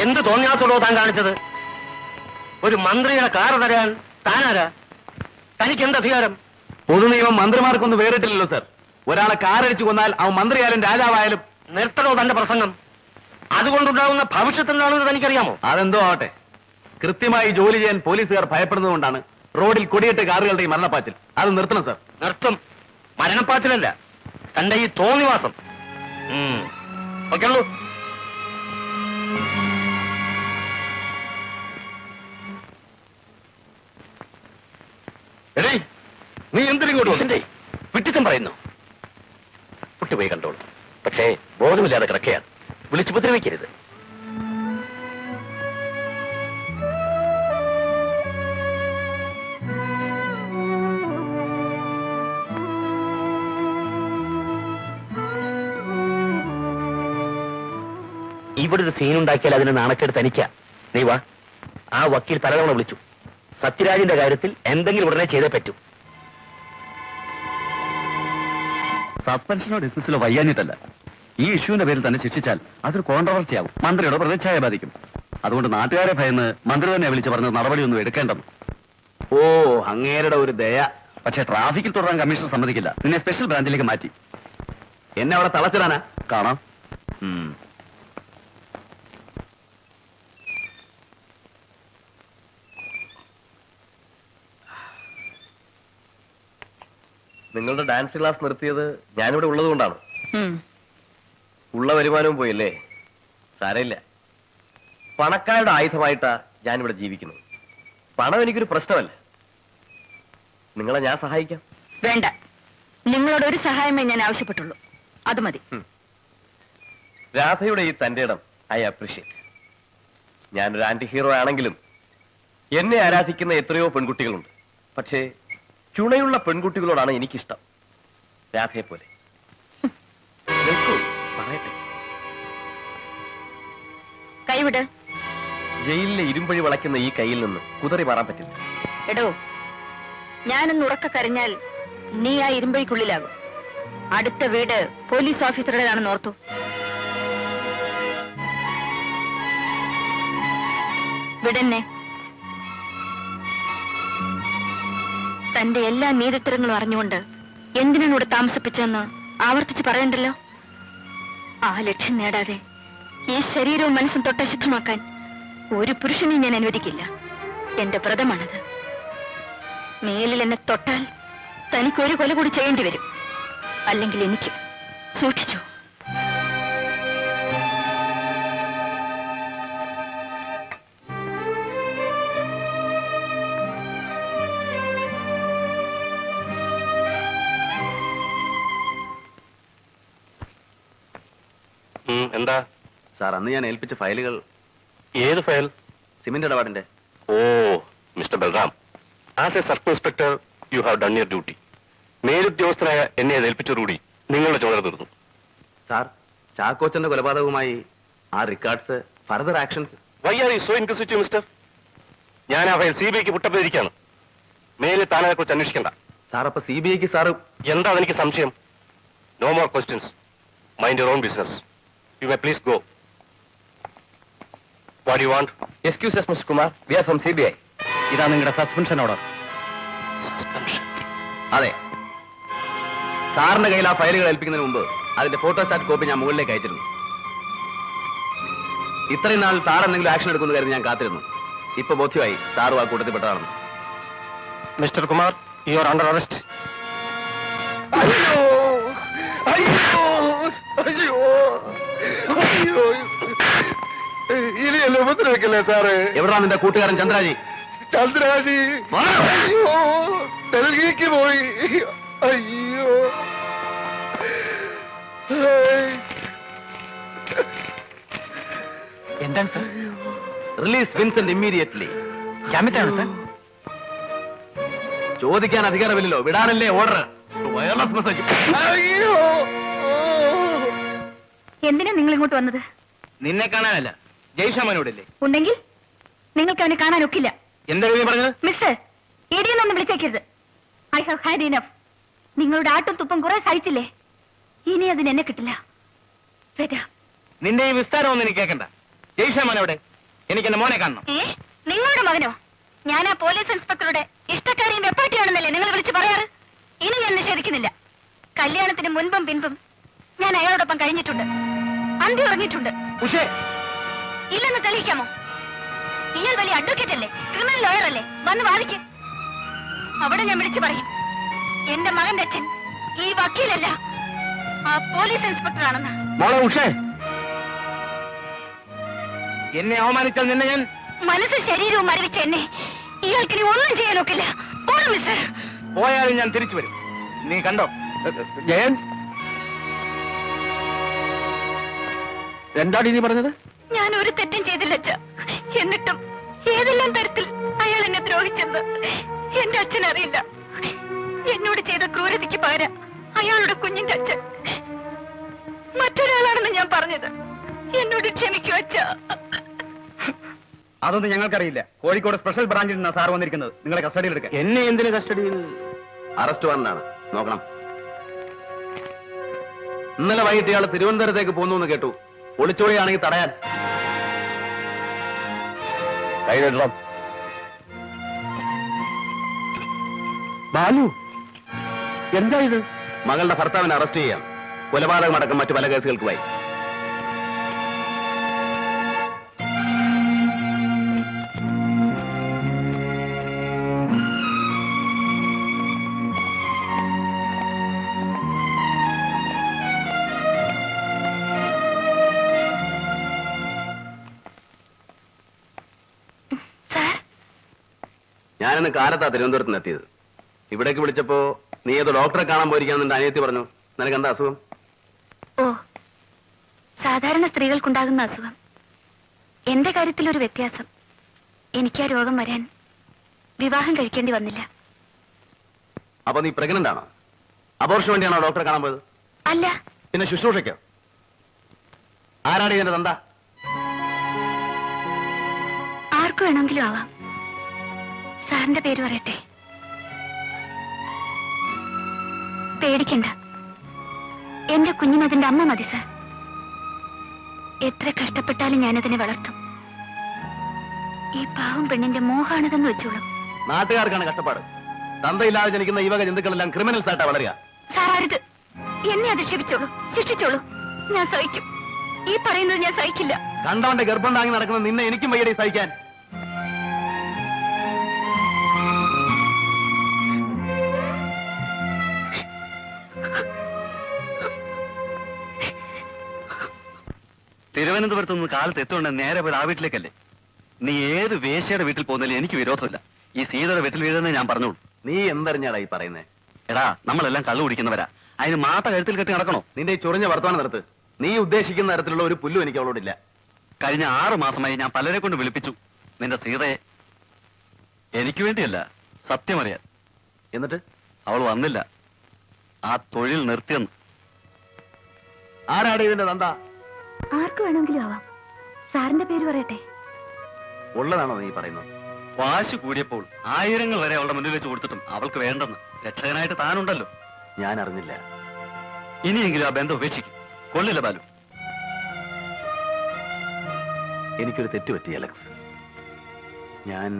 എന്ത് തോന്നിയാത്തുള്ളൂ താൻ കാണിച്ചത്? ഒരു മന്ത്രിയുടെ കാറ് തരാൻ താനാരാ? തനിക്ക് എന്ത് അധികാരം? പൊതുനിയമം മന്ത്രിമാർക്കൊന്നും വേറിട്ടില്ലല്ലോ സർ. ഒരാളെ കാറടിച്ചു കൊന്നാൽ അവൻ മന്ത്രിയായാലും രാജാവായാലും. നിർത്തണോ തന്റെ പ്രസംഗം? അതുകൊണ്ടുണ്ടാകുന്ന ഭവിഷ്യത്ത് എന്താണെന്ന് തനിക്കറിയാമോ? അതെന്തോ ആവട്ടെ, കൃത്യമായി ജോലി ചെയ്യാൻ പോലീസുകാർ ഭയപ്പെടുന്നതുകൊണ്ടാണ് റോഡിൽ കൊടിയേറ്റ കാറുകളുടെ ഈ മരണപ്പാച്ചിൽ. അത് നിർത്തണം സർ. നിർത്തും. മരണപ്പാച്ചിലല്ല, തന്റെ ഈ തോന്നിവാസം. ഓക്കെയുള്ളൂ. നീ എന്തിനിങ്ങോട്ട് വന്നിട്ടേ വിട്ടിത്തം പറയുന്നു? കുട്ടിപോയി കണ്ടോളൂ. പക്ഷേ ബോധമില്ലാതെ കിടക്കുകയാണ്. വിളിച്ചു ഉപദ്രവിക്കരുത്. ഇവിടെ ഒരു സീനുണ്ടാക്കിയാൽ അതിന് നാണക്കേട് തനിക്കാ. നീ വാ. ആ വക്കീൽ പലതവണ വിളിച്ചു. സത്യരാജിന്റെ കാര്യത്തിൽ എന്തെങ്കിലും ഉടനെ ചെയ്തേ പറ്റൂ. സസ്പെൻഷനോ ഡിസ്മിസിലോ വയ്യാഞ്ഞിട്ടല്ല. ഈ ഇഷ്യൂവിന്റെ പേരിൽ തന്നെ ശിക്ഷിച്ചാൽ അതൊരു കോൺട്രവേഴ്സിയാവും, മന്ത്രിയുടെ പ്രതിച്ഛായ ബാധിക്കും. അതുകൊണ്ട് നാട്ടുകാരെ ഭയന്ന് മന്ത്രി തന്നെ വിളിച്ചു പറഞ്ഞ നടപടിയൊന്നും എടുക്കേണ്ടെന്ന്. ഓ, അങ്ങേരുടെ ഒരു ദയ. പക്ഷെ ട്രാഫിക്കിൽ തുടരാൻ കമ്മീഷണർ സമ്മതിക്കില്ല. നിന്നെ സ്പെഷ്യൽ ബ്രാഞ്ചിലേക്ക് മാറ്റി. എന്നെ അവിടെ തളച്ചിടാനാ? കാണാം. നിങ്ങളുടെ ഡാൻസ് ക്ലാസ് നിർത്തിയത് ഞാനിവിടെ ഉള്ളത് കൊണ്ടാണ്. ഉള്ള വരുമാനവും പോയല്ലേ? സാരമില്ല. പണക്കാരുടെ ആയുധമായിട്ടാ ഞാനിവിടെ ജീവിക്കുന്നത്. പണം എനിക്കൊരു പ്രശ്നമല്ല. നിങ്ങളെ ഞാൻ സഹായിക്കാം. വേണ്ട, നിങ്ങളോട് ഒരു സഹായമേ ഞാൻ ആവശ്യപ്പെട്ടുള്ളൂ. അത് മതി. രാധയുടെ ഈ തന്റെ ഇടം ഐ അപ്രീഷിയേറ്റ്. ഞാനൊരു ആന്റി ഹീറോ ആണെങ്കിലും എന്നെ ആരാധിക്കുന്ന എത്രയോ പെൺകുട്ടികളുണ്ട്. പക്ഷേ ചുണയുള്ള പെൺകുട്ടികളോടാണ് എനിക്കിഷ്ടം. രാധയെ പോലെ. പറയട്ടെ. കൈവിട്. ജയിലിലെ ഇരുമ്പഴി വളയ്ക്കുന്ന ഈ കയ്യിൽ നിന്ന് കുതറി മാറാൻ പറ്റില്ല. എടോ, ഞാനൊന്ന് ഉറക്ക കരഞ്ഞാൽ നീ ആ ഇരുമ്പഴിക്കുള്ളിലാകും. അടുത്ത വീട് പോലീസ് ഓഫീസറുടേതാണെന്ന് ഓർത്തു. വിടന്നെ. തന്റെ എല്ലാ നീതിത്തരങ്ങളും അറിഞ്ഞുകൊണ്ട് എന്തിനാണ് ഇവിടെ താമസിപ്പിച്ചെന്ന് ആവർത്തിച്ച് പറയണ്ടല്ലോ. ആ ലക്ഷ്യം നേടാതെ ഈ ശരീരവും മനസ്സും തൊട്ടശുദ്ധമാക്കാൻ ഒരു പുരുഷനെയും ഞാൻ അനുവദിക്കില്ല. എന്റെ വ്രതമാണത്. മേലിൽ എന്നെ തൊട്ടാൽ തനിക്കൊരു കൊല കൂടി ചെയ്യേണ്ടി വരും. അല്ലെങ്കിൽ എനിക്ക്. സൂക്ഷിച്ചു. എന്താ സാർ, അന്ന് ഞാൻ ഏൽപ്പിച്ച ഫയലുകൾ. ഏത് ഫയൽ? സിമന്റ് ഇടപാടിന്റെ. Oh, mister Balram, as a circle inspector you have done your duty. മേലുദ്യോഗസ്ഥനായ എന്നെ ഏൽപ്പിച്ചതോടുകൂടി നിങ്ങളുടെ ചുമതല തീർന്നു. സാർ, ചാക്കോച്ചന്റെ കൊലപാതകവുമായി ആ records, further actions. Why are you so inquisitive mister? ഞാൻ ആ ഫയൽ CBIക്ക് വിട്ടപ്പോയിരിക്കാണ്. മേലെ താനെ കുറിച്ച് അന്വേഷിക്കണ്ട. സാർ, അപ്പൊ CBIക്ക് സാറ് എന്താ എനിക്ക് സംശയം? No more questions. Mind your own business. You may please go. What do you want? Excuse us, Mr. Kumar. We are from CBI. ഇതാ നിങ്ങളുടെ സസ്പെൻഷൻ ഓർഡർ. Suspension? അതെ. സാറിന്റെ കയ്യിൽ ആ ഫയലുകൾ ഏൽപ്പിക്കുന്നതിന് മുമ്പ് അതിന്റെ ഫോട്ടോസ്റ്റാറ്റ് കോപ്പി ഞാൻ മുകളിലേക്ക് അയച്ചിരുന്നു. ഇത്രയും നാൾ സാർ എന്തെങ്കിലും ആക്ഷൻ എടുക്കുന്ന കരുതി ഞാൻ കാത്തിരുന്നു. ഇപ്പൊ ബോധ്യമായി സാറും ആ കൂട്ടത്തിൽപ്പെട്ടതാണെന്ന്. Mr. Kumar, you are under arrest. ഇനിയല്ലേ ഉപദ്രവിക്കല്ലേ സാറ്? എവിടാ നിന്റെ കൂട്ടുകാരൻ ചന്ദ്രാജി? ചന്ദ്രാജി ഡൽഹിക്ക് പോയി. അയ്യോ, എന്താണ് സാർ? Release Vincent immediately. ജാമ്യത്തിലാണ് സാർ. ചോദിക്കാൻ അധികാരമില്ലല്ലോ, വിടാനല്ലേ ഓർഡർ. Wireless message. അയ്യോ, എന്തിനാ നിങ്ങൾ ഇങ്ങോട്ട് വന്നത്? നിന്നെ കാണാനല്ല, ജയ്ഷാമനോടല്ലേ? ഉണ്ടെങ്കിൽ നിങ്ങൾക്ക് അവനെ കാണാൻ ഒക്കില്ല. എന്താ പറഞ്ഞത്? മിസ്റ്റർ, ഇടിയെന്നൊന്നും വിളിച്ചേക്കരുത്. I have had enough. നിങ്ങളുടെ ആട്ടും തുപ്പും കുറെ സഹിച്ചില്ലേ? ഇനി അതിന് എന്നെ കിട്ടില്ല. നിന്റെ ഈ വിസ്താരം ഒന്നും എനിക്ക് കേൾക്കണ്ട. ജയ്ഷ മോൻ എവിടെ? എനിക്ക് എന്റെ മോനെ കാണണം. നിങ്ങളുടെ മകനോ? ഞാൻ ആ പോലീസ് ഇൻസ്പെക്ടറുടെ ഇഷ്ടക്കാരിയും വെപ്പാട്ടിയാണെന്നല്ലേ നിങ്ങൾ വിളിച്ചു പറയാറ്? ഇനി ഞാൻ നിഷേധിക്കുന്നില്ല. കല്യാണത്തിന് മുൻപും പിൻപും ഞാൻ അയാളോടൊപ്പം കഴിഞ്ഞിട്ടുണ്ട്. അന്തി ഉറങ്ങിയിട്ടുണ്ട്. ഉഷേ, ഇല്ലെന്ന് തെളിയിക്കാമോ? ഇയാൾ വലിയ അഡ്വക്കേറ്റ് അല്ലേ, ക്രിമിനൽ ലോയർ അല്ലേ? വന്ന് വാദിക്ക്. അവിടെ ഞാൻ വിളിച്ചു പറയും എന്റെ മകന്റെ അച്ഛൻ ഈ വക്കീലല്ല, ആ പോലീസ് ഇൻസ്പെക്ടർ ആണെന്ന്. മോളെ ഉഷേ, എന്നെ അവമാനിച്ചാൽ നിന്നെ ഞാൻ... മനസ്സും ശരീരവും മരവിച്ച എന്നെ ഇയാൾക്കിനി ഒന്നും ചെയ്യാൻ ഒക്കില്ല. പോണം മിസ്റ്റർ. പോയാലും ഞാൻ തിരിച്ചു വരും. നീ കണ്ടോ? ജയൻ, എന്താടി നീ പറഞ്ഞത്? ഞാൻ ഒരു തെറ്റും ചെയ്തില്ല അച്ഛ. എന്നിട്ടും ഏതെല്ലാം തരത്തിൽ അയാൾ എന്നെ ദ്രോഹിച്ചെന്ന് എന്റെ അച്ഛൻ അറിയില്ല. എന്നോട് ചെയ്ത ക്രൂരതയ്ക്ക് പകരം അയാളുടെ കുഞ്ഞിന്റെ അച്ഛൻ മറ്റൊരാളാണെന്ന് ഞാൻ പറഞ്ഞത്. എന്നോട് ക്ഷമിക്കൂ അച്ഛ. അതൊന്നും ഞങ്ങൾക്കറിയില്ല. കോഴിക്കോട് സ്പെഷ്യൽ ബ്രാഞ്ചിൽ നിന്നാണ് സാർ വന്നിരിക്കുന്നത്. നിങ്ങളെ കസ്റ്റഡിയിൽ എടുക്കാൻ. എന്നെ എന്തിന് കസ്റ്റഡിയിൽ? അറസ്റ്റ് വാറന്റാണ്. നോക്കണം. ഇന്നലെ വൈകിട്ട് ഇയാൾ തിരുവനന്തപുരത്തേക്ക് പോന്നു എന്ന് കേട്ടു. ഒളിച്ചോളിയാണെങ്കിൽ തടയാൻ. കൈയിടണം. ബാലു, എന്താ ഇത്? മകളുടെ ഭർത്താവിനെ അറസ്റ്റ് ചെയ്യാം. കൊലപാതകമടക്കം മറ്റു പല കേസുകൾക്കുമായി. ഞാനിന്ന് കാലത്താ തിരുവനന്തപുരത്ത് നിന്ന് എത്തിയത്. ഇവിടേക്ക് വിളിച്ചപ്പോ നീ ഏതോ ഡോക്ടറെ കാണാൻ പോയിരിക്കാന്ന് എന്റെ അനിയത്തി പറഞ്ഞു. നിനക്ക് എന്താ അസുഖം? ഓ, സാധാരണ സ്ത്രീകൾക്കുണ്ടാകുന്ന അസുഖം. എന്റെ കാര്യത്തിൽ ഒരു വ്യത്യാസം. എനിക്ക് ആ രോഗം വരാൻ വിവാഹം കഴിക്കേണ്ടി വന്നില്ല. അപ്പൊ നീ പ്രഗ്നന്റ് ആണോ? അബോർഷന് വേണ്ടിയാണോ ഡോക്ടറെ കാണാൻ പോയത്? അല്ല. പിന്നെ ശുശ്രൂഷയ്ക്കോ? ആരാണ് ഇതിന്റെ തന്ത? ആർക്കു വേണമെങ്കിലും ആവാം. സാറിന്റെ പേര് പറയട്ടെ? പേടിക്കണ്ട, എന്റെ കുഞ്ഞിനതിന്റെ അമ്മ മതി സാർ. എത്ര കഷ്ടപ്പെട്ടാലും ഞാനതിനെ വളർത്തും. ഈ പാവം പെണ്ണിന്റെ മോഹാണിതെന്ന് വെച്ചോളൂ. നാട്ടുകാർക്കാണ് കഷ്ടപ്പാട്. തന്തയില്ലാതെ ജനിക്കുന്ന ഈ വക ജന്തുക്കളെല്ലാം ക്രിമിനൽസ് ആയിട്ടാ വളരുക. സാർ അരുത്. എന്നെ അധിക്ഷേപിച്ചോളൂ, ശിക്ഷിച്ചോളൂ. ഞാൻ സഹിക്കും. ഈ പറയുന്നത് ഞാൻ സഹിക്കില്ല. കണ്ടവന്റെ ഗർഭം താങ്ങി നടക്കുന്ന നിന്നെ എനിക്കും വയ്യടി സഹിക്കാൻ. തിരുവനന്തപുരത്ത് നിന്ന് കാലത്ത് എത്തുകൊണ്ട് നേരെ പോയി ആ വീട്ടിലേക്കല്ലേ? നീ ഏത് വേശ്യയുടെ വീട്ടിൽ പോകുന്നതിലും എനിക്ക് വിരോധമില്ല. ഈ സീതയുടെ വീട്ടിൽ വീഴുന്നേ ഞാൻ പറഞ്ഞോളൂ. നീ എന്തറിഞ്ഞാടാ ഈ പറയുന്നേ? എടാ, നമ്മളെല്ലാം കള്ളു കുടിക്കുന്നവരാ. അതിന് മാട്ട കഴുത്തിൽ കെട്ടി നടക്കണോ? നിന്റെ ഈ ചൊറിഞ്ഞ വർത്തമാനം നിർത്ത്. നീ ഉദ്ദേശിക്കുന്ന തരത്തിലുള്ള ഒരു പുല്ലും എനിക്ക് അവളോടില്ല. കഴിഞ്ഞ 6 മാസമായി ഞാൻ പലരെ കൊണ്ട് വിളിപ്പിച്ചു നിന്റെ സീതയെ. എനിക്ക് വേണ്ടിയല്ല, സത്യമറിയാൻ. എന്നിട്ട് അവൾ വന്നില്ല. ആ തൊഴിൽ നിർത്തിയെന്ന്. ആരാണ് ഇതിന്റെ തന്ത? ആർക്കു വേണമെങ്കിലും ആവാം. സാറിന്റെ പേര് പറയട്ടെ? ഉള്ളതാണോ നീ പറയുന്നത്? വാശി കൂടിയപ്പോൾ 1000 വരെ അവളുടെ മുന്നിൽ വെച്ച് കൊടുത്തിട്ടും അവൾക്ക് വേണ്ടെന്ന്. രക്ഷകനായിട്ട് താനുണ്ടല്ലോ. ഞാൻ അറിഞ്ഞില്ല. ഇനിയെങ്കിലും ആ ബന്ധം ഉപേക്ഷിക്കും. കൊള്ളില്ല ബാലു. എനിക്കൊരു തെറ്റുപറ്റി അലക്സ്. ഞാൻ